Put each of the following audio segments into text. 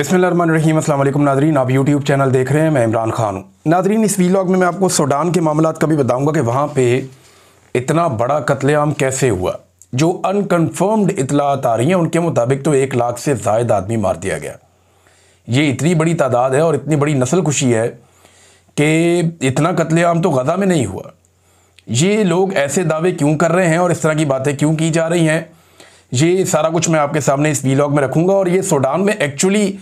बिस्मिल्लाहिर्रहमानिर्रहीम। अस्सलाम वालेकुम नाज़रीन, आप यूट्यूब चैनल देख रहे हैं। मैं इमरान खान हूँ। नाज़रीन, इस वीलॉग में मैं आपको सूडान के मामलात का भी बताऊँगा कि वहाँ पे इतना बड़ा कत्लेआम कैसे हुआ। जो अनकन्फर्म्ड इतलात आ रही हैं उनके मुताबिक तो 1 लाख से ज़ायद आदमी मार दिया गया। ये इतनी बड़ी तादाद है और इतनी बड़ी नस्ल खुशी है कि इतना कत्लेआम तो गज़ा में नहीं हुआ। ये लोग ऐसे दावे क्यों कर रहे हैं और इस तरह की बातें क्यों की जा रही हैं, ये सारा कुछ मैं आपके सामने इस वीलॉग में रखूंगा। और ये सूडान में एक्चुअली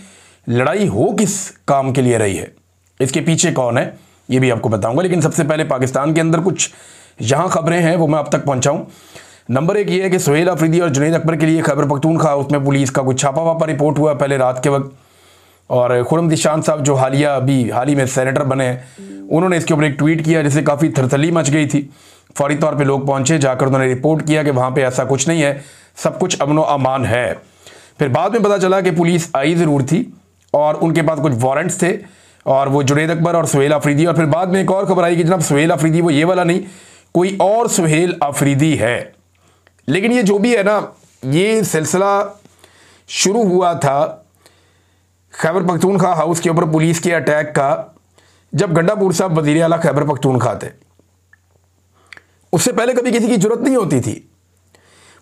लड़ाई हो किस काम के लिए रही है, इसके पीछे कौन है, ये भी आपको बताऊंगा। लेकिन सबसे पहले पाकिस्तान के अंदर कुछ जहां खबरें हैं वो मैं आप तक पहुंचाऊं। नंबर 1 ये है कि सुहेल अफरीदी और जुनैद अकबर के लिए खैबर पख्तूनख्वा उसमें पुलिस का कुछ छापा वापा रिपोर्ट हुआ पहले रात के वक्त। और खुर्रम दिशान साहब जो हाल ही में सेनेटर बने हैं, उन्होंने इसके ऊपर एक ट्वीट किया जिससे काफ़ी थरथली मच गई थी। फौरी तौर पे लोग पहुंचे, जाकर उन्होंने रिपोर्ट किया कि वहाँ पे ऐसा कुछ नहीं है, सब कुछ अमन व अमान है। फिर बाद में पता चला कि पुलिस आई ज़रूर थी और उनके पास कुछ वारंट्स थे, और वो जुनैद अकबर और सुहेल अफरीदी। और फिर बाद में एक और खबर आई कि जनाब सुहेल अफरीदी वो ये वाला नहीं, कोई और सुहेल अफरीदी है। लेकिन ये जो भी है ना, ये सिलसिला शुरू हुआ था खैबर पख्तूनख्वा हाउस के ऊपर पुलिस के अटैक का, जब गंडापुर साहब वज़ीर आला खैबर पख्तूनख्वा थे। उससे पहले कभी किसी की जरूरत नहीं होती थी।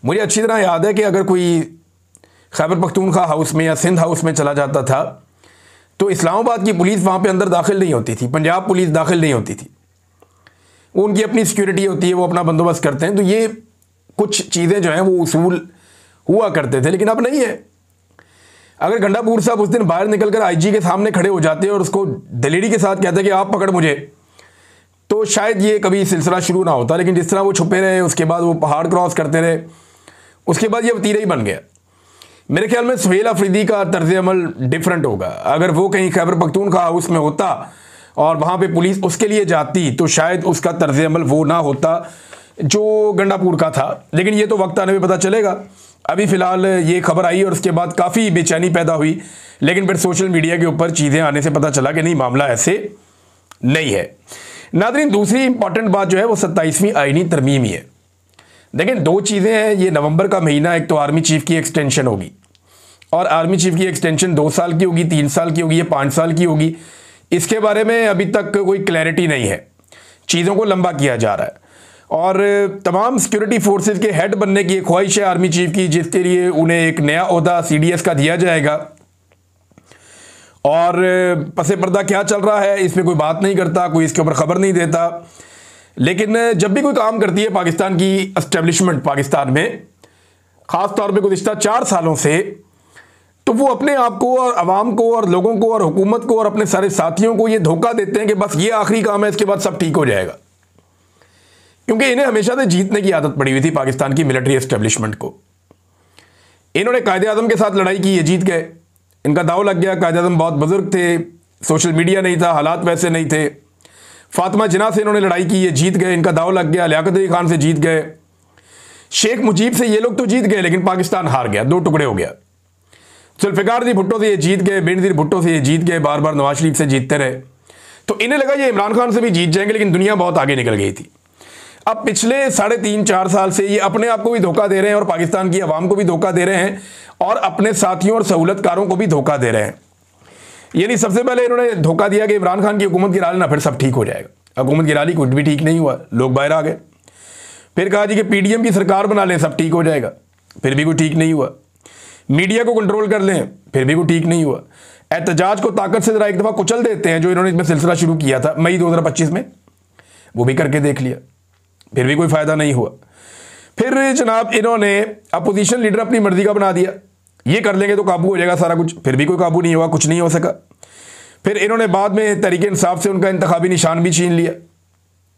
मुझे अच्छी तरह याद है कि अगर कोई खैबर पख्तूनख्वा हाउस में या सिंध हाउस में चला जाता था तो इस्लामाबाद की पुलिस वहाँ पे अंदर दाखिल नहीं होती थी, पंजाब पुलिस दाखिल नहीं होती थी। वो उनकी अपनी सिक्योरिटी होती है, वो अपना बंदोबस्त करते हैं। तो ये कुछ चीज़ें जो हैं वो उसूल हुआ करते थे, लेकिन अब नहीं है। अगर गंडापुर साहब उस दिन बाहर निकलकर आईजी के सामने खड़े हो जाते और उसको दलेरी के साथ कहते कि आप पकड़ मुझे, तो शायद ये कभी सिलसिला शुरू ना होता। लेकिन जिस तरह वो छुपे रहे, उसके बाद वो पहाड़ क्रॉस करते रहे, उसके बाद ये वतीरा ही बन गया। मेरे ख्याल में सुहेल अफरीदी का तर्ज अमल डिफरेंट होगा। अगर वो कहीं खैबर पख्तूनख्वा हाउस में होता और वहाँ पे पुलिस उसके लिए जाती तो शायद उसका तर्ज अमल वो ना होता जो गंडापुर का था। लेकिन ये तो वक्त आने पे पता चलेगा। अभी फ़िलहाल ये खबर आई और उसके बाद काफ़ी बेचैनी पैदा हुई, लेकिन फिर सोशल मीडिया के ऊपर चीज़ें आने से पता चला कि नहीं, मामला ऐसे नहीं है। नाज़रीन, दूसरी इंपॉर्टेंट बात जो है वो 27वीं आईनी तरमीम ही है। देखें, 2 चीज़ें हैं। ये नवंबर का महीना, एक तो आर्मी चीफ की एक्सटेंशन होगी, और आर्मी चीफ की एक्सटेंशन 2 साल की होगी, 3 साल की होगी या 5 साल की होगी, इसके बारे में अभी तक कोई क्लैरिटी नहीं है। चीज़ों को लंबा किया जा रहा है और तमाम सिक्योरिटी फोर्सेस के हेड बनने की एक ख्वाहिश है आर्मी चीफ की, जिसके लिए उन्हें एक नया ओहदा CDS का दिया जाएगा। और पसे पर्दा क्या चल रहा है इस पर कोई बात नहीं करता, कोई इसके ऊपर खबर नहीं देता। लेकिन जब भी कोई काम करती है पाकिस्तान की एस्टेब्लिशमेंट पाकिस्तान में, ख़ास तौर पे गुज़िश्ता 4 सालों से, तो वो अपने आप को और आवाम को और लोगों को और हुकूमत को और अपने सारे साथियों को ये धोखा देते हैं कि बस ये आखिरी काम है, इसके बाद सब ठीक हो जाएगा। क्योंकि इन्हें हमेशा से जीतने की आदत पड़ी हुई थी पाकिस्तान की मिलिट्री एस्टेब्लिशमेंट को। इन्होंने कायदे-आज़म के साथ लड़ाई की, ये जीत गए, इनका दाव लग गया। कायदे-आज़म बहुत बुजुर्ग थे, सोशल मीडिया नहीं था, हालात वैसे नहीं थे। फातिमा जिन्ना से इन्होंने लड़ाई की, ये जीत गए, इनका दाव लग गया। लियाकत अली खान से जीत गए, शेख मुजीब से ये लोग तो जीत गए, लेकिन पाकिस्तान हार गया, 2 टुकड़े हो गया। जुल्फ़िकार जी भुट्टो से ये जीत गए, बेनज़ीर भुट्टो से ये जीत गए, बार बार नवाज शरीफ से जीतते रहे। तो इन्हें लगा ये इमरान खान से भी जीत जाएंगे, लेकिन दुनिया बहुत आगे निकल गई थी। अब पिछले 3.5-4 साल से ये अपने आप को भी धोखा दे रहे हैं और पाकिस्तान की आवाम को भी धोखा दे रहे हैं और अपने साथियों और सहूलतकारों को भी धोखा दे रहे हैं। यानी सबसे पहले इन्होंने धोखा दिया कि इमरान खान की हुकूमत गिरा लेना, फिर सब ठीक हो जाएगा। हुकूमत गिरा ली, कुछ भी ठीक नहीं हुआ, लोग बाहर आ गए। फिर कहा जी कि PDM की सरकार बना लें, सब ठीक हो जाएगा, फिर भी कोई ठीक नहीं हुआ। मीडिया को कंट्रोल कर लें, फिर भी कोई ठीक नहीं हुआ। एहतजाज को ताकत से जरा एक दफ़ा कुचल देते हैं, जो इन्होंने इसमें सिलसिला शुरू किया था मई 2025 में, वो भी करके देख लिया, फिर भी कोई फ़ायदा नहीं हुआ। फिर जनाब इन्होंने अपोजिशन लीडर अपनी मर्जी का बना दिया, ये कर लेंगे तो काबू हो जाएगा सारा कुछ, फिर भी कोई काबू नहीं हुआ, कुछ नहीं हो सका। फिर इन्होंने बाद में तहरीक इंसाफ से उनका इंतखाबी निशान भी छीन लिया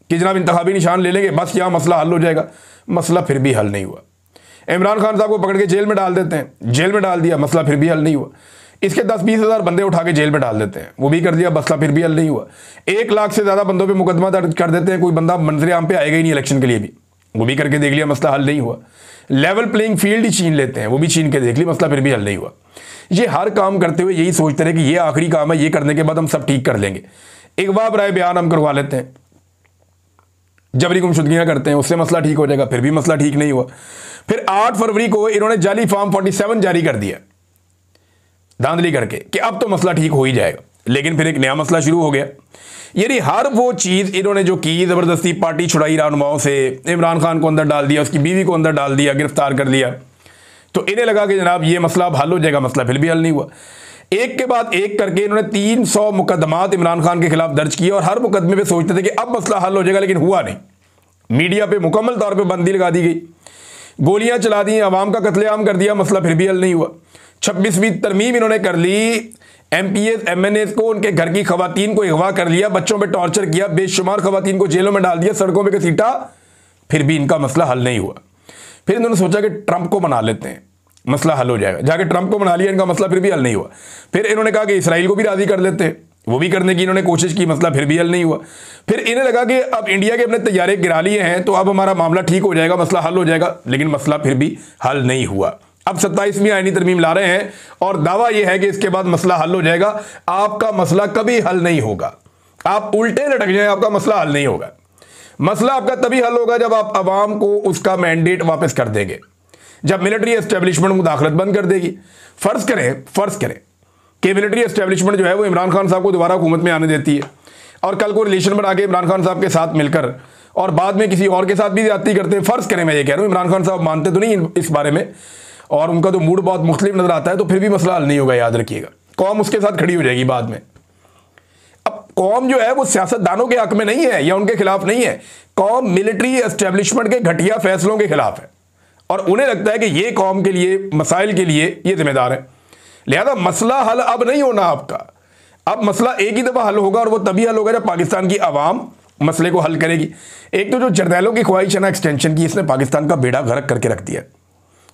कि जनाब इंतखाबी निशान ले लेंगे, बस यहाँ मसला हल हो जाएगा। मसला फिर भी हल नहीं हुआ। इमरान खान साहब को पकड़ के जेल में डाल देते हैं, जेल में डाल दिया, मसला फिर भी हल नहीं हुआ। इसके 10-20 हज़ार बंदे उठा के जेल में डाल देते हैं, वो भी कर दिया, मसला फिर भी हल नहीं हुआ। 1 लाख से ज़्यादा बंदों पे मुकदमा दर्ज कर देते हैं, कोई बंदा मंजर आम पे आएगा ही नहीं इलेक्शन के लिए भी, वो भी करके देख लिया, मसला हल नहीं हुआ। लेवल प्लेइंग फील्ड ही छीन लेते हैं, वो भी छीन के देख लिया, मसला फिर भी हल नहीं हुआ। ये हर काम करते हुए यही सोचते रहे कि ये आखिरी काम है, ये करने के बाद हम सब ठीक कर लेंगे। अगवा बराए बयान हम करवा लेते हैं, जबरी गुमशुदगियाँ करते हैं, उससे मसला ठीक हो जाएगा, फिर भी मसला ठीक नहीं हुआ। फिर 8 फरवरी को इन्होंने जाली फॉर्म 47 जारी कर दिया। धांधली करके कि अब तो मसला ठीक हो ही जाएगा, लेकिन फिर एक नया मसला शुरू हो गया। यानी हर वो चीज़ इन्होंने जो की, ज़बरदस्ती पार्टी छुड़ाई रहनुमाओं से, इमरान खान को अंदर डाल दिया, उसकी बीवी को अंदर डाल दिया, गिरफ्तार कर लिया, तो इन्हें लगा कि जनाब ये मसला अब हल हो जाएगा। मसला फिर भी हल नहीं हुआ। एक के बाद एक करके इन्होंने 300 मुकदमात इमरान खान के खिलाफ दर्ज किए और हर मुकदमे पे सोचते थे कि अब मसला हल हो जाएगा, लेकिन हुआ नहीं। मीडिया पे मुकम्मल तौर पे बंदी लगा दी गई, गोलियां चला दी, अवाम का कत्लेआम कर दिया, मसला फिर भी हल नहीं हुआ। 26वीं तरमीम इन्होंने कर ली, MPs MNAs को, उनके घर की खवातीन को अगवा कर लिया, बच्चों पे टॉर्चर किया, बेशुमार खवातीन को जेलों में डाल दिया, सड़कों पे घसीटा, फिर भी इनका मसला हल नहीं हुआ। फिर इन्होंने सोचा कि ट्रंप को मना लेते हैं, मसला हल हो जाएगा। जाके ट्रंप को मना लिया, इनका मसला फिर भी हल नहीं हुआ। फिर इन्होंने कहा कि इसराइल को भी राजी कर लेते हैं, वो भी करने की इन्होंने कोशिश की, मसला फिर भी हल नहीं हुआ। फिर इन्हें लगा कि अब इंडिया के अपने तैयारे गिरा लिए हैं तो अब हमारा मामला ठीक हो जाएगा, मसला हल हो जाएगा, लेकिन मसला फिर भी हल नहीं हुआ। अब 27वीं आईनी तरमीम ला रहे हैं और दावा यह है कि इसके बाद मसला हल हो जाएगा। आपका मसला कभी हल नहीं होगा, आप उल्टे लटक जाए, आपका मसला हल नहीं होगा। मसला आपका तभी हल होगा जब आप अवाम को उसका मैंडेट वापस कर देंगे, जब मिलिट्री एस्टेब्लिशमेंट मुदाखलत बंद कर देगी। फर्ज करें कि मिलिट्री एस्टेब्लिशमेंट जो है वो इमरान खान साहब को दोबारा हुकूमत में आने देती है और कल को रिलेशन बना के इमरान खान साहब के साथ मिलकर और बाद में किसी और के साथ भी ज्यादती करते हैं। फर्ज करें, मैं ये कह रहा हूँ, इमरान खान साहब मानते तो नहीं इस बारे में और उनका तो मूड बहुत मुख्तलिफ नजर आता है, तो फिर भी मसला हल नहीं होगा, याद रखिएगा। कौम उसके साथ खड़ी हो जाएगी बाद में। अब कौम जो है वो सियासतदानों के हक में नहीं है या उनके खिलाफ नहीं है, कौम मिलिट्री एस्टेब्लिशमेंट के घटिया फैसलों के खिलाफ है और उन्हें लगता है कि ये कौम के लिए, मसाइल के लिए ये जिम्मेदार है। लिहाजा मसला हल अब नहीं होना आपका, अब मसला एक ही दफ़ा हल होगा और वो तभी हल होगा जब पाकिस्तान की आवाम मसले को हल करेगी। एक तो जो जर्नैलों की ख्वाहिश है ना एक्सटेंशन की, इसने पाकिस्तान का बेड़ा गर्क करके रख दिया।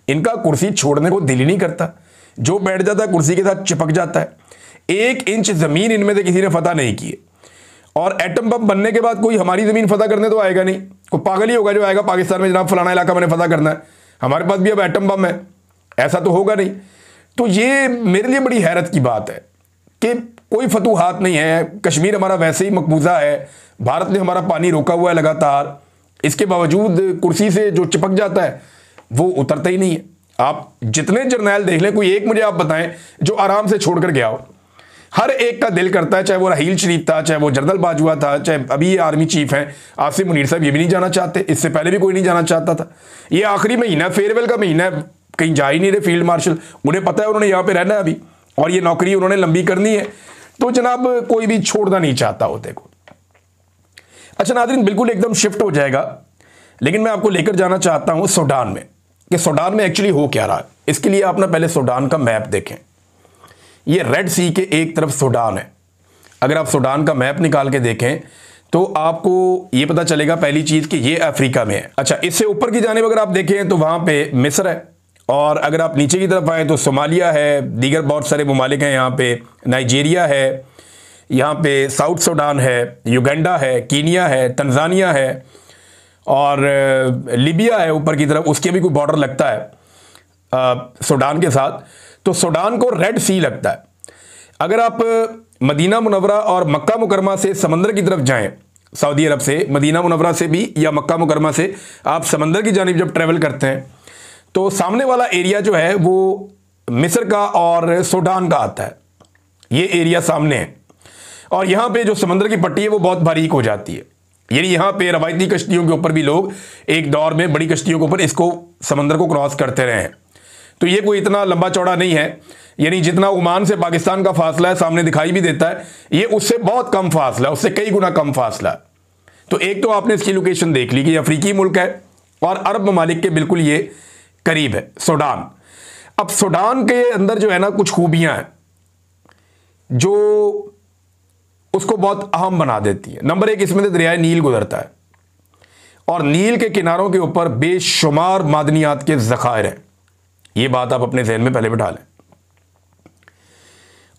इनका कुर्सी छोड़ने को दिल ही नहीं करता, जो बैठ जाता है कुर्सी के साथ चिपक जाता है। 1 इंच ज़मीन इनमें से किसी ने फतह नहीं की है और एटम बम बनने के बाद कोई हमारी ज़मीन फतह करने तो आएगा नहीं, कोई पागल ही होगा जो आएगा पाकिस्तान में, जनाब फलाना इलाका मैंने फतह करना है, हमारे पास भी अब एटम बम है, ऐसा तो होगा नहीं। तो ये मेरे लिए बड़ी हैरत की बात है कि कोई फतूहात नहीं है, कश्मीर हमारा वैसे ही मकबूजा है, भारत ने हमारा पानी रोका हुआ है लगातार, इसके बावजूद कुर्सी से जो चिपक जाता है वो उतरता ही नहीं है। आप जितने जर्नैल देख लें, कोई एक मुझे आप बताएं जो आराम से छोड़कर गया हो। हर एक का दिल करता है, चाहे वो राहील शरीफ था, चाहे वो जनरल बाजवा था, चाहे अभी ये आर्मी चीफ हैं आसिम मुनीर साहब, ये भी नहीं जाना चाहते, इससे पहले भी कोई नहीं जाना चाहता था। ये आखिरी महीना, फेयरवेल का महीना है, कहीं जा ही नहीं रहे फील्ड मार्शल, उन्हें पता है उन्होंने यहाँ पे रहना है अभी और ये नौकरी उन्होंने लंबी करनी है, तो जनाब कोई भी छोड़ना नहीं चाहता होते को। अच्छा नाज़रीन, बिल्कुल एकदम शिफ्ट हो जाएगा, लेकिन मैं आपको लेकर जाना चाहता हूँ सूडान में, कि सूडान में एक्चुअली हो क्या रहा है। इसके लिए आप ना पहले सूडान का मैप देखें। ये रेड सी के एक तरफ सूडान है। अगर आप सूडान का मैप निकाल के देखें तो आपको ये पता चलेगा पहली चीज़ कि ये अफ्रीका में है। अच्छा, इससे ऊपर की जानिब अगर आप देखें तो वहाँ पे मिस्र है और अगर आप नीचे की तरफ आए तो सोमालिया है, दीगर बहुत सारे ममालिक हैं यहाँ पे, नाइजीरिया है, यहाँ पे साउथ सूडान है, युगांडा है, कीनिया है, तंजानिया है और लीबिया है ऊपर की तरफ, उसके भी कोई बॉर्डर लगता है सूडान के साथ। तो सूडान को रेड सी लगता है। अगर आप मदीना मुनव्वरा और मक्का मुकरमा से समंदर की तरफ जाएं, सऊदी अरब से मदीना मुनव्वरा से भी या मक्का मुकरमा से आप समंदर की जानिब जब ट्रैवल करते हैं तो सामने वाला एरिया जो है वो मिस्र का और सूडान का आता है। ये एरिया सामने है और यहाँ पे जो समंदर की पट्टी है वो बहुत बारीक हो जाती है। यानी यहाँ पे रवायती कश्तियों के ऊपर भी लोग एक दौर में बड़ी कश्तियों के ऊपर इसको समंदर को क्रॉस करते रहे हैं। तो ये कोई इतना लंबा चौड़ा नहीं है, यानी जितना ओमान से पाकिस्तान का फासला है सामने दिखाई भी देता है, ये उससे बहुत कम फासला है, उससे कई गुना कम फासला है। तो एक तो आपने इसकी लोकेशन देख ली कि ये अफ्रीकी मुल्क है और अरब ममालिक के बिल्कुल ये करीब है सूडान। अब सूडान के अंदर जो है ना कुछ खूबियां हैं जो उसको बहुत अहम बना देती है। नंबर 1, इसमें से दरियाए नील गुजरता है और नील के किनारों के ऊपर बेशुमार मादनियात के ज़खायर हैं। ये बात आप अपने जहन में पहले बिठा लें।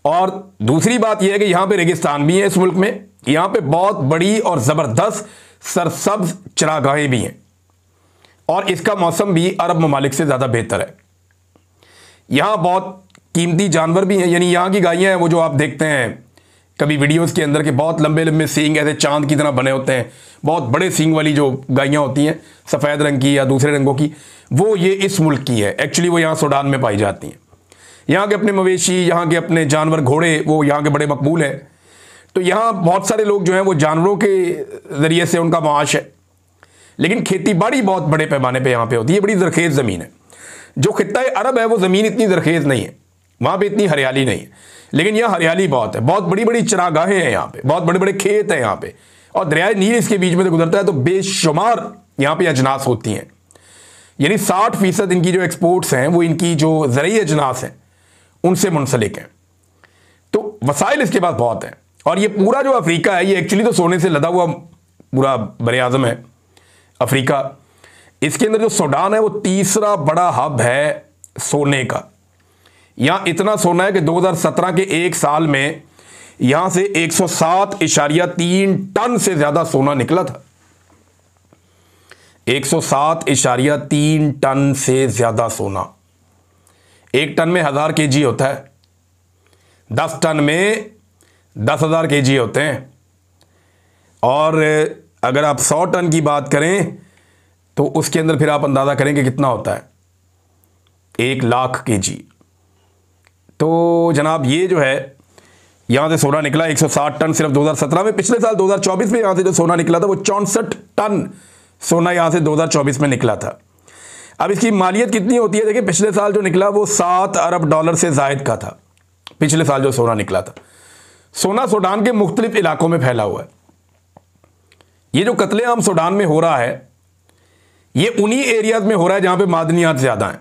और दूसरी बात यह है कि यहां पे रेगिस्तान भी है इस मुल्क में, यहां पे बहुत बड़ी और ज़बरदस्त सरसब्ज चरागाहें भी हैं और इसका मौसम भी अरब ममालिक से ज़्यादा बेहतर है। यहां बहुत कीमती जानवर भी हैं, यानी यहां की गायें हैं वो जो आप देखते हैं कभी वीडियोस के अंदर के बहुत लंबे लंबे सींग ऐसे चांद की तरह बने होते हैं, बहुत बड़े सींग वाली जो गायें होती हैं सफ़ेद रंग की या दूसरे रंगों की, वो ये इस मुल्क की है। एक्चुअली वो यहाँ सूडान में पाई जाती हैं। यहाँ के अपने मवेशी, यहाँ के अपने जानवर, घोड़े, वो यहाँ के बड़े मकबूल हैं। तो यहाँ बहुत सारे लोग जो हैं वो जानवरों के ज़रिए से उनका माश है। लेकिन खेती बाड़ी बहुत बड़े पैमाने पे यहाँ पे होती है, बड़ी ज़रखेज़ ज़मीन है। जो खित्ता अरब है वो ज़मीन इतनी ज़रखेज़ नहीं है, वहाँ पे इतनी हरियाली नहीं है, लेकिन यहाँ हरियाली बहुत है। बहुत बड़ी बड़ी चरागाहें हैं यहाँ पे, बहुत बड़े बड़े खेत हैं यहाँ पे, और दरियाए नील इसके बीच में से गुजरता है। तो बेशुमार यहाँ पे अजनास होती हैं, यानी 60% इनकी जो एक्सपोर्ट्स हैं वो इनकी जो ज़रई अजनास हैं उनसे मुंसलिक हैं। तो वसाइल इसके पास बहुत हैं। और ये पूरा जो अफ्रीका है, ये एक्चुअली तो सोने से लदा हुआ पूरा बरे आज़म है अफ्रीका। इसके अंदर जो सूडान है वो तीसरा बड़ा हब है सोने का। यहाँ इतना सोना है कि 2017 के एक साल में यहाँ से 107.3 टन से ज़्यादा सोना निकला था। 107.3 टन से ज़्यादा सोना। एक टन में 1000 kg होता है, 10 टन में 10,000 kg होते हैं। और अगर आप 100 टन की बात करें तो उसके अंदर फिर आप अंदाज़ा करें कि कितना होता है, 1,00,000 kg। तो जनाब ये जो है यहाँ से सोना निकला 160 टन सिर्फ 2017 में। पिछले साल 2024 में यहाँ से जो सोना निकला था वो 64 टन सोना यहाँ से 2024 में निकला था। अब इसकी मालियत कितनी होती है, देखिए पिछले साल जो निकला वो $7 अरब से ज़ायद का था। पिछले साल जो सोना निकला था। सोना सूडान के मुख्तलिफ इलाकों में फैला हुआ है। ये जो कत्लेआम सूडान में हो रहा है ये उन्हीं एरियाज में हो रहा है जहाँ पे मादनियात ज़्यादा हैं।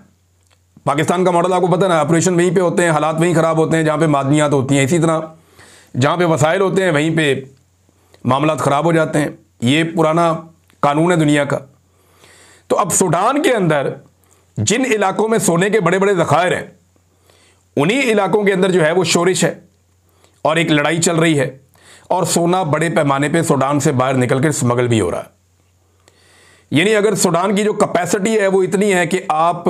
पाकिस्तान का मॉडल आपको पता है ना, ऑपरेशन वहीं पे होते हैं, हालात वहीं ख़राब होते हैं जहाँ पे मादनियात होती हैं। इसी तरह जहाँ पे वसाइल होते हैं वहीं पे मामलात ख़राब हो जाते हैं। ये पुराना कानून है दुनिया का। तो अब सूडान के अंदर जिन इलाकों में सोने के बड़े बड़े ज़खायर हैं उन्हीं इलाकों के अंदर जो है वो शोरिश है और एक लड़ाई चल रही है, और सोना बड़े पैमाने पे सूडान से बाहर निकल कर स्मगल भी हो रहा है। यानी अगर सूडान की जो कैपेसिटी है वो इतनी है कि आप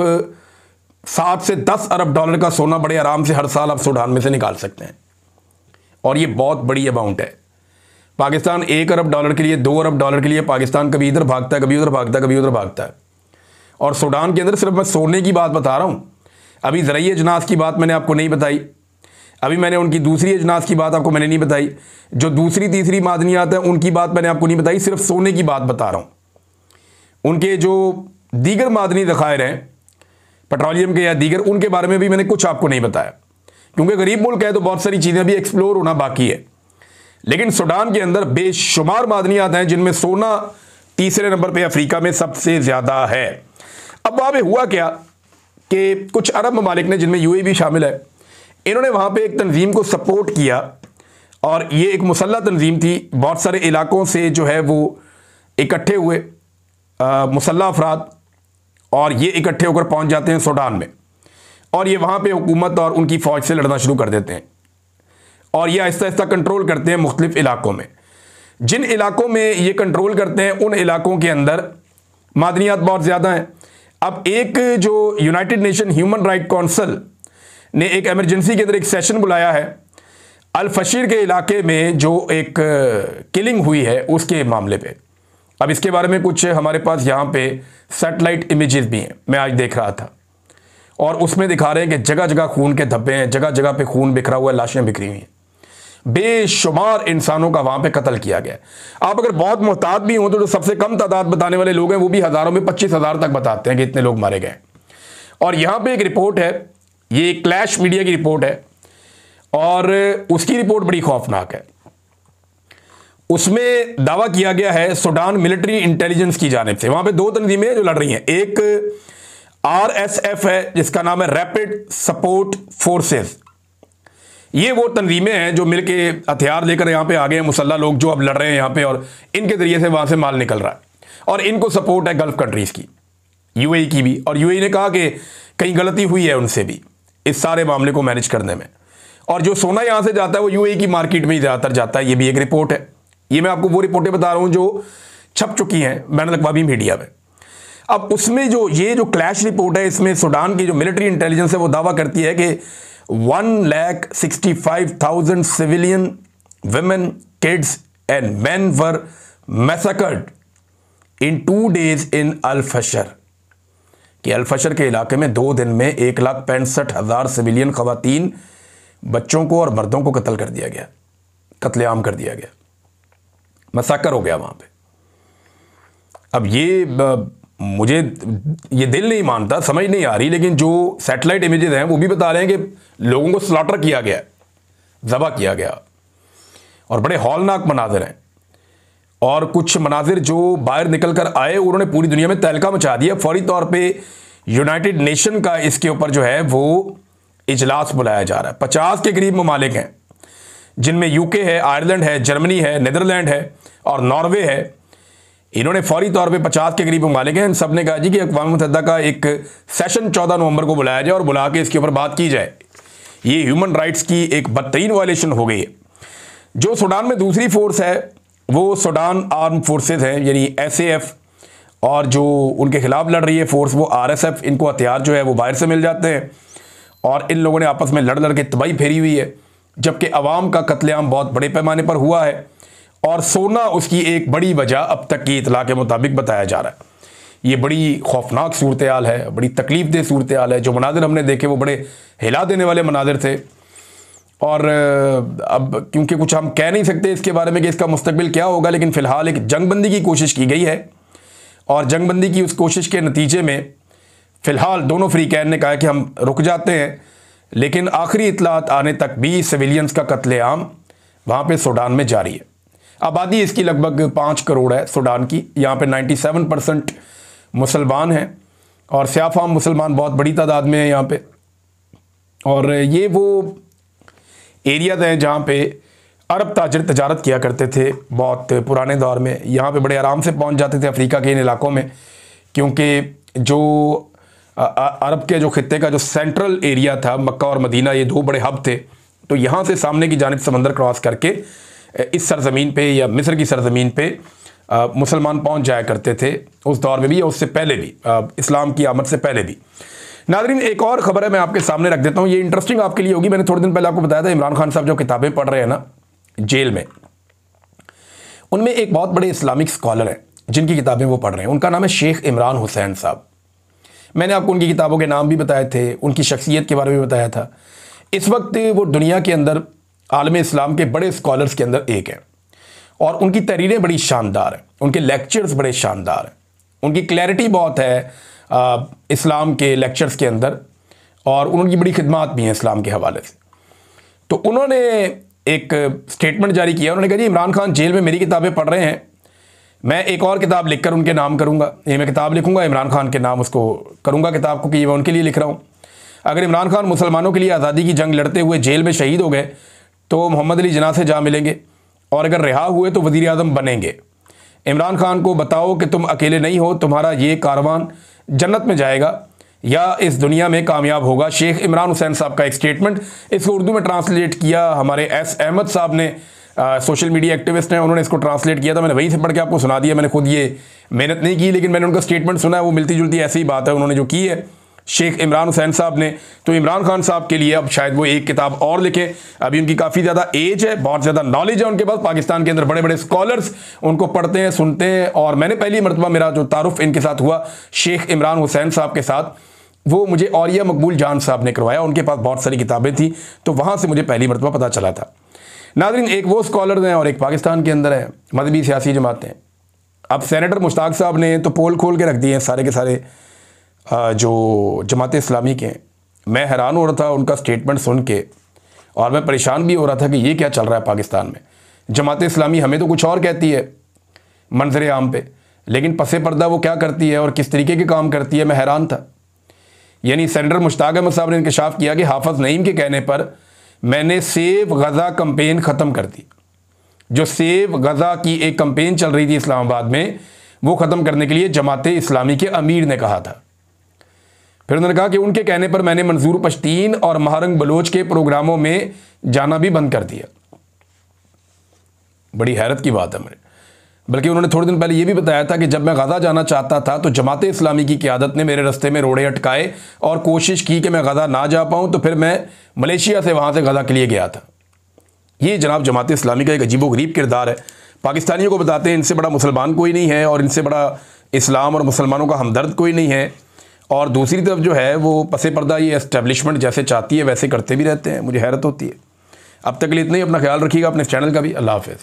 7 से 10 अरब डॉलर का सोना बड़े आराम से हर साल आप सूडान में से निकाल सकते हैं, और ये बहुत बड़ी अमाउंट है। पाकिस्तान 1 अरब डॉलर के लिए, 2 अरब डॉलर के लिए पाकिस्तान कभी इधर भागता है, कभी उधर भागता है, कभी उधर भागता है। और सूडान के अंदर सिर्फ मैं सोने की बात बता रहा हूँ, अभी ज़रई अजनास की बात मैंने आपको नहीं बताई, अभी मैंने उनकी दूसरी अजनास की बात आपको मैंने नहीं बताई, जो दूसरी तीसरी मादनियात हैं उनकी बात मैंने आपको नहीं बताई, सिर्फ सोने की बात बता रहा हूँ। उनके जो दीगर मादनी ज़खायर हैं पेट्रोलियम के या दीगर, उनके बारे में भी मैंने कुछ आपको नहीं बताया, क्योंकि गरीब मुल्क है तो बहुत सारी चीज़ें भी एक्सप्लोर होना बाकी है। लेकिन सूडान के अंदर बेशुमार मादनियात हैं जिनमें सोना तीसरे नंबर पे अफ्रीका में सबसे ज़्यादा है। अब वहाँ पे हुआ क्या कि कुछ अरब ममालिक ने, जिनमें यूएई भी शामिल है, इन्होंने वहाँ पे एक तंजीम को सपोर्ट किया, और ये एक मुसल्लह तंजीम थी। बहुत सारे इलाकों से जो है वो इकट्ठे हुए मुसल्लह अफराद, और ये इकट्ठे होकर पहुँच जाते हैं सूडान में, और ये वहाँ पे हुकूमत और उनकी फ़ौज से लड़ना शुरू कर देते हैं, और ये आहिस्ता आहिस्ता कंट्रोल करते हैं मुख्तलिफ इलाकों में। जिन इलाकों में ये कंट्रोल करते हैं उन इलाकों के अंदर मादनियात बहुत ज़्यादा हैं। अब एक जो United nation human right council ने एक एमरजेंसी के अंदर एक सेशन बुलाया है अल फशीर के इलाके में जो एक किलिंग हुई है उसके मामले पे। अब इसके बारे में कुछ हमारे पास यहाँ पे सैटेलाइट इमेजेस भी हैं, मैं आज देख रहा था, और उसमें दिखा रहे हैं कि जगह जगह खून के धब्बे हैं, जगह जगह पे खून बिखरा हुआ है, लाशें बिखरी हुई हैं। बेशुमार इंसानों का वहाँ पे कत्ल किया गया। आप अगर बहुत मोहतात भी हों तो जो सबसे कम तादाद बताने वाले लोग हैं वो भी हज़ारों में 25,000 तक बताते हैं कि इतने लोग मारे गए। और यहाँ पे एक रिपोर्ट है, ये क्लैश मीडिया की रिपोर्ट है, और उसकी रिपोर्ट बड़ी खौफनाक है। उसमें दावा किया गया है सूडान मिलिट्री इंटेलिजेंस की जानिब से, वहाँ पे 2 तंजीमें जो लड़ रही हैं, एक RSF है जिसका नाम है रैपिड सपोर्ट फोर्सेस। ये वो तंजीमें हैं जो मिलके हथियार लेकर यहाँ पे आ गए हैं, मुसल्ला लोग जो अब लड़ रहे हैं यहाँ पे, और इनके ज़रिए से वहाँ से माल निकल रहा है, और इनको सपोर्ट है गल्फ़ कंट्रीज़ की, यूएई की भी। और यूएई ने कहा कि कहीं गलती हुई है उनसे भी इस सारे मामले को मैनेज करने में, और जो सोना यहाँ से जाता है वो यूएई की मार्केट में ही ज़्यादातर जाता है। ये भी एक रिपोर्ट है। ये मैं आपको वो रिपोर्टें बता रहा हूँ जो छप चुकी हैं बैनुल अक़वामी मीडिया में। अब उसमें जो ये जो क्लैश रिपोर्ट है, इसमें सूडान की जो मिलिट्री इंटेलिजेंस है वो दावा करती है कि 1,65,000 civilian women, kids and men were massacred in 2 days in Al Fashar। कि अल-फशर के इलाके में 2 दिन में 1,65,000 सिविलियन ख़वातीन, बच्चों को और मर्दों को कत्ल कर दिया गया, कत्लेआम कर दिया गया, मसाकर हो गया वहाँ पे। अब ये मुझे ये दिल नहीं मानता, समझ नहीं आ रही, लेकिन जो सैटेलाइट इमेजेस हैं वो भी बता रहे हैं कि लोगों को स्लॉटर किया गया, ज़बह किया गया, और बड़े हौलनाक मनाजिर हैं। और कुछ मनाजिर जो बाहर निकल कर आए उन्होंने पूरी दुनिया में तहलका मचा दिया। फौरी तौर पे यूनाइटेड नेशन का इसके ऊपर जो है वो इजलास बुलाया जा रहा है। 50 के करीब ममालिक हैं, जिनमें यूके है, आयरलैंड है, जर्मनी है, नीदरलैंड है और नॉर्वे है। इन्होंने फौरी तौर पे 50 के करीब ममालिक हैं, इन सब ने कहा जी कि अक़वाम मुत्तहिदा का एक सेशन 14 नवंबर को बुलाया जाए और बुला के इसके ऊपर बात की जाए। ये ह्यूमन राइट्स की एक बदतरीन वायलेशन हो गई है। जो सूडान में दूसरी फोर्स है वो सूडान आर्म फोर्सेस हैं, यानी SAF, और जो उनके खिलाफ लड़ रही है फोर्स वो RSF। इनको हथियार जो है वो बाहर से मिल जाते हैं और इन लोगों ने आपस में लड़ लड़ के तबाही फेरी हुई है, जबकि अवाम का कत्लेआम बहुत बड़े पैमाने पर हुआ है और सोना उसकी एक बड़ी वजह अब तक की इतला के मुताबिक बताया जा रहा है। ये बड़ी खौफनाक सूरत हाल है, बड़ी तकलीफ दह सूरत हाल है। जो मनाजिर हमने देखे वो बड़े हिला देने वाले मनाजिर थे, और अब क्योंकि कुछ हम कह नहीं सकते इसके बारे में कि इसका मुस्तकबिल क्या होगा, लेकिन फ़िलहाल एक जंगबंदी की कोशिश की गई है और जंगबंदी की उस कोशिश के नतीजे में फ़िलहाल दोनों फ्रीकैन ने कहा कि हम रुक जाते हैं, लेकिन आखिरी इतलात आने तक भी सिविलियंस का कत्लेआम वहाँ पे सूडान में जारी है। आबादी इसकी लगभग 5 करोड़ है सूडान की। यहाँ पे 97% मुसलमान हैं और स्याफ़ाम मुसलमान बहुत बड़ी तादाद में है यहाँ पे। और ये वो एरियाज़ हैं जहाँ पे अरब ताजिर तजारत किया करते थे बहुत पुराने दौर में। यहाँ पे बड़े आराम से पहुँच जाते थे अफ्रीका के इन इलाकों में, क्योंकि जो अरब के जो खित्ते का जो सेंट्रल एरिया था, मक्का और मदीना, ये 2 बड़े हब थे। तो यहाँ से सामने की जानिब समंदर क्रॉस करके इस सरज़मीन पे या मिस्र की सरज़मीन पे मुसलमान पहुँच जाया करते थे उस दौर में भी, या उससे पहले भी, इस्लाम की आमद से पहले भी। नाज़रीन, एक और ख़बर है मैं आपके सामने रख देता हूँ, ये इंटरेस्टिंग आपके लिए होगी। मैंने थोड़े दिन पहले आपको बताया था इमरान खान साहब जो किताबें पढ़ रहे हैं ना जेल में, उनमें एक बहुत बड़े इस्लामिक स्कॉलर हैं जिनकी किताबें वो पढ़ रहे हैं। उनका नाम है शेख इमरान हुसैन साहब। मैंने आपको उनकी किताबों के नाम भी बताए थे, उनकी शख्सियत के बारे में बताया था। इस वक्त वो दुनिया के अंदर आलम इस्लाम के बड़े स्कॉलर्स के अंदर एक हैं और उनकी तहरीरें बड़ी शानदार हैं, उनके लेक्चर्स बड़े शानदार हैं, उनकी क्लैरिटी बहुत है इस्लाम के लेक्चर्स के अंदर, और उनकी बड़ी खिदमत भी हैं इस्लाम के हवाले से। तो उन्होंने एक स्टेटमेंट जारी किया। उन्होंने कहा जी इमरान खान जेल में मेरी किताबें पढ़ रहे हैं, मैं एक और किताब लिखकर उनके नाम करूँगा। ये मैं किताब लिखूँगा इमरान खान के नाम उसको करूँगा किताब को कि मैं उनके लिए लिख रहा हूँ। अगर इमरान खान मुसलमानों के लिए आज़ादी की जंग लड़ते हुए जेल में शहीद हो गए तो मोहम्मद अली जिन्ना से जा मिलेंगे, और अगर रिहा हुए तो वज़ीर आज़म बनेंगे। इमरान खान को बताओ कि तुम अकेले नहीं हो, तुम्हारा ये कारवान जन्नत में जाएगा या इस दुनिया में कामयाब होगा। शेख इमरान हुसैन साहब का एक स्टेटमेंट, इसको उर्दू में ट्रांसलेट किया हमारे एस अहमद साहब ने, सोशल मीडिया एक्टिविस्ट हैं, उन्होंने इसको ट्रांसलेट किया था। मैंने वहीं से पढ़ के आपको सुना दिया। मैंने खुद ये मेहनत नहीं की, लेकिन मैंने उनका स्टेटमेंट सुना है, वो मिलती जुलती ऐसी ही बात है उन्होंने जो की है शेख इमरान हुसैन साहब ने। तो इमरान खान साहब के लिए अब शायद वो एक किताब और लिखें। अभी उनकी काफ़ी ज़्यादा एज है, बहुत ज़्यादा नॉलेज है उनके पास। पाकिस्तान के अंदर बड़े बड़े स्कॉलर्स उनको पढ़ते हैं, सुनते हैं, और मैंने पहली मरतबा मेरा जो तारुफ इनके साथ हुआ शेख इमरान हुसैन साहब के साथ, वो मुझे औरिया मकबूल जान साहब ने करवाया। उनके पास बहुत सारी किताबें थी, तो वहाँ से मुझे पहली मरतबा पता चला था। नाज़रीन, एक वो स्कॉलर हैं और एक पाकिस्तान के अंदर है मजहबी सियासी जमातें। अब सेनेटर मुश्ताक साहब ने तो पोल खोल के रख दिए हैं सारे के सारे जो जमात इस्लामी के हैं। मैं हैरान हो रहा था उनका स्टेटमेंट सुन के, और मैं परेशान भी हो रहा था कि ये क्या चल रहा है पाकिस्तान में। जमात इस्लामी हमें तो कुछ और कहती है मंजर आम पे, लेकिन पसे पर्दा वो क्या करती है और किस तरीके के काम करती है, मैं हैरान था। यानी सेनेटर मुश्ताक अहमद साहब ने इंकशाफ किया कि हाफिज़ नईम के कहने पर मैंने सेव गज़ा कंपेन ख़त्म कर दी। जो सेव गज़ा की एक कंपेन चल रही थी इस्लामाबाद में, वो ख़त्म करने के लिए जमात इस्लामी के अमीर ने कहा था। फिर उन्होंने कहा कि उनके कहने पर मैंने मंजूर पश्तीन और महारंग बलोच के प्रोग्रामों में जाना भी बंद कर दिया। बड़ी हैरत की बात है मेरे। बल्कि उन्होंने थोड़े दिन पहले ये भी बताया था कि जब मैं गज़ा जाना चाहता था तो जमात इस्लामी की क़यादत ने मेरे रास्ते में रोड़े अटकाए और कोशिश की कि मैं गज़ा ना जा पाऊँ, तो फिर मैं मलेशिया से वहाँ से गज़ा के लिए गया था। ये जनाब जमात इस्लामी का एक अजीबोगरीब किरदार है। पाकिस्तानियों को बताते हैं इनसे बड़ा मुसलमान कोई नहीं है और इनसे बड़ा इस्लाम और मुसलमानों का हमदर्द कोई नहीं है, और दूसरी तरफ जो है वो पसे पर्दा ये एस्टेब्लिशमेंट जैसे चाहती है वैसे करते भी रहते हैं। मुझे हैरत होती है। अब तक के लिए इतना ही। अपना ख्याल रखिएगा, अपने चैनल का भी। अल्लाह हाफ़िज़।